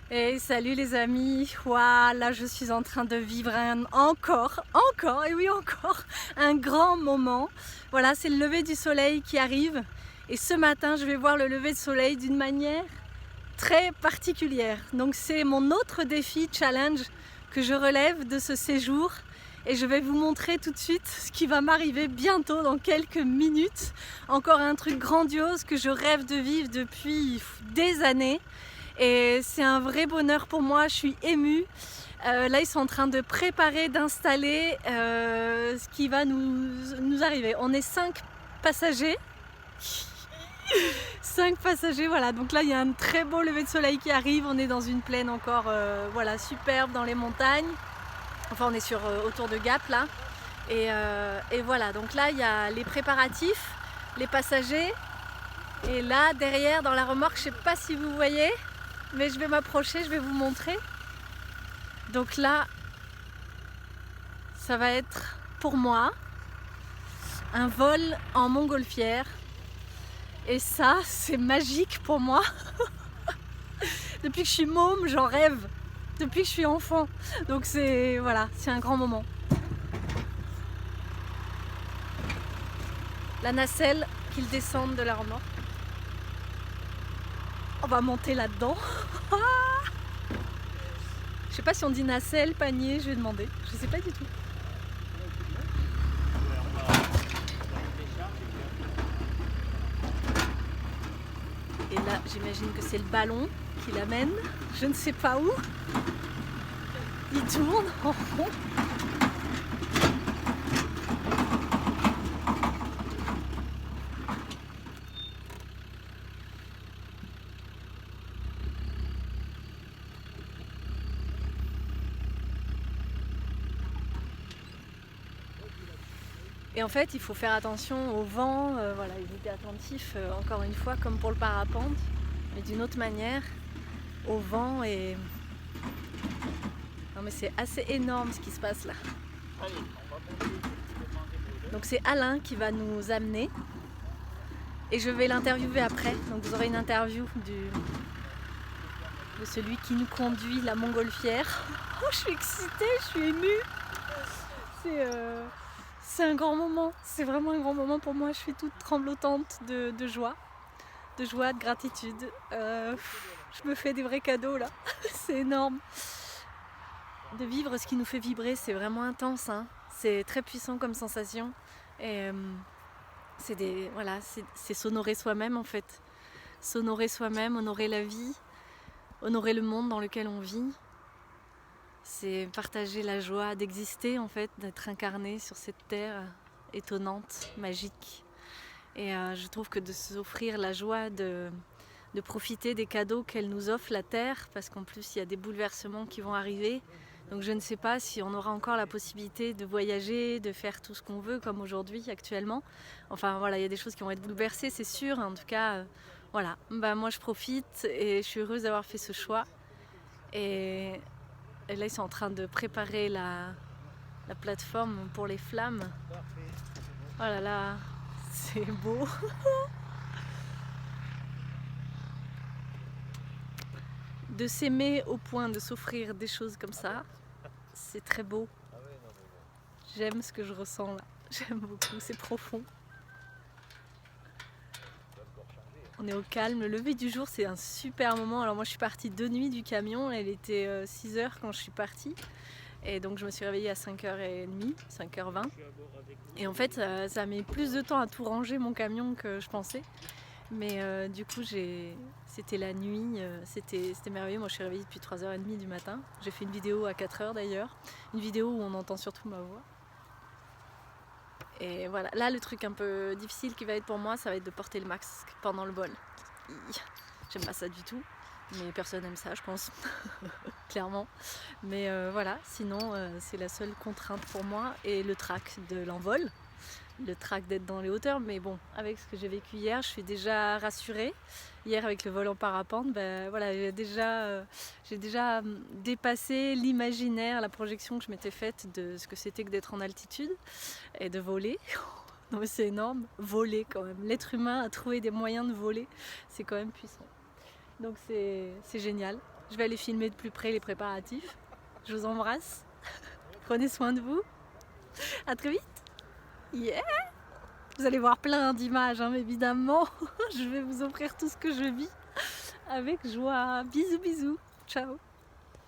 Et salut les amis, voilà, je suis en train de vivre encore, et oui encore, un grand moment. Voilà, c'est le lever du soleil qui arrive et ce matin je vais voir le lever de soleil d'une manière très particulière. Donc c'est mon autre défi, challenge, que je relève de ce séjour et je vais vous montrer tout de suite ce qui va m'arriver bientôt dans quelques minutes. Encore un truc grandiose que je rêve de vivre depuis des années. Et c'est un vrai bonheur pour moi, je suis émue. Là, ils sont en train de préparer, d'installer ce qui va nous arriver. On est 5 passagers. 5 passagers, voilà. Donc là, il y a un très beau lever de soleil qui arrive. On est dans une plaine encore voilà, superbe dans les montagnes. Enfin, on est autour de Gap, là. Et voilà, donc là, il y a les préparatifs, les passagers. Et là, derrière, dans la remorque, je ne sais pas si vous voyez, mais je vais m'approcher, je vais vous montrer. Donc là, ça va être pour moi un vol en montgolfière. Et ça, c'est magique pour moi. Depuis que je suis môme, j'en rêve. Depuis que je suis enfant. Donc c'est voilà, c'est un grand moment. La nacelle qu'ils descendent de la remorque. On va monter là-dedans. Je sais pas si on dit nacelle, panier, je vais demander. Je sais pas du tout. Et là, j'imagine que c'est le ballon qui l'amène. Je ne sais pas où. Il tourne en rond. Et en fait, il faut faire attention au vent, voilà, éviter attentif, encore une fois, comme pour le parapente, mais d'une autre manière, au vent. Et non, mais c'est assez énorme ce qui se passe là. Donc c'est Alain qui va nous amener et je vais l'interviewer après. Donc vous aurez une interview de celui qui nous conduit la montgolfière. Oh, je suis excitée, je suis émue. C'est un grand moment, c'est vraiment un grand moment pour moi. Je suis toute tremblotante de joie, de gratitude. Je me fais des vrais cadeaux là, c'est énorme. De vivre ce qui nous fait vibrer, c'est vraiment intense, hein. C'est très puissant comme sensation. Et c'est s'honorer soi-même en fait. S'honorer soi-même, honorer la vie, honorer le monde dans lequel on vit. C'est partager la joie d'exister en fait, d'être incarné sur cette terre étonnante, magique. Et je trouve que de s'offrir la joie de profiter des cadeaux qu'elle nous offre, la terre, parce qu'en plus il y a des bouleversements qui vont arriver. Donc je ne sais pas si on aura encore la possibilité de voyager, de faire tout ce qu'on veut comme aujourd'hui actuellement. Enfin voilà, il y a des choses qui vont être bouleversées, c'est sûr. En tout cas, voilà. Moi je profite et je suis heureuse d'avoir fait ce choix. Et là ils sont en train de préparer la plateforme pour les flammes. Oh là là, c'est beau. De s'aimer au point de s'offrir des choses comme ça, c'est très beau. J'aime ce que je ressens là. J'aime beaucoup, c'est profond. On est au calme. Le lever du jour, c'est un super moment. Alors moi, je suis partie de nuit du camion. Il était 6h quand je suis partie. Et donc, je me suis réveillée à 5h30, 5h20. Et en fait, ça met plus de temps à tout ranger mon camion que je pensais. Mais du coup, c'était la nuit, c'était merveilleux. Moi, je suis réveillée depuis 3h30 du matin. J'ai fait une vidéo à 4h d'ailleurs. Une vidéo où on entend surtout ma voix. Et voilà, là le truc un peu difficile qui va être pour moi, ça va être de porter le masque pendant le vol. J'aime pas ça du tout, mais personne aime ça je pense, clairement. Mais voilà, sinon c'est la seule contrainte pour moi et le trac de l'envol, le trac d'être dans les hauteurs. Mais bon, avec ce que j'ai vécu hier, je suis déjà rassurée. Hier avec le vol en parapente, voilà, j'ai déjà dépassé l'imaginaire, la projection que je m'étais faite de ce que c'était que d'être en altitude et de voler. Non mais c'est énorme, voler quand même. L'être humain a trouvé des moyens de voler, c'est quand même puissant. Donc c'est génial. Je vais aller filmer de plus près les préparatifs. Je vous embrasse. Prenez soin de vous. À très vite. Yeah! Vous allez voir plein d'images, hein, évidemment. Je vais vous offrir tout ce que je vis avec joie. Bisous, bisous. Ciao.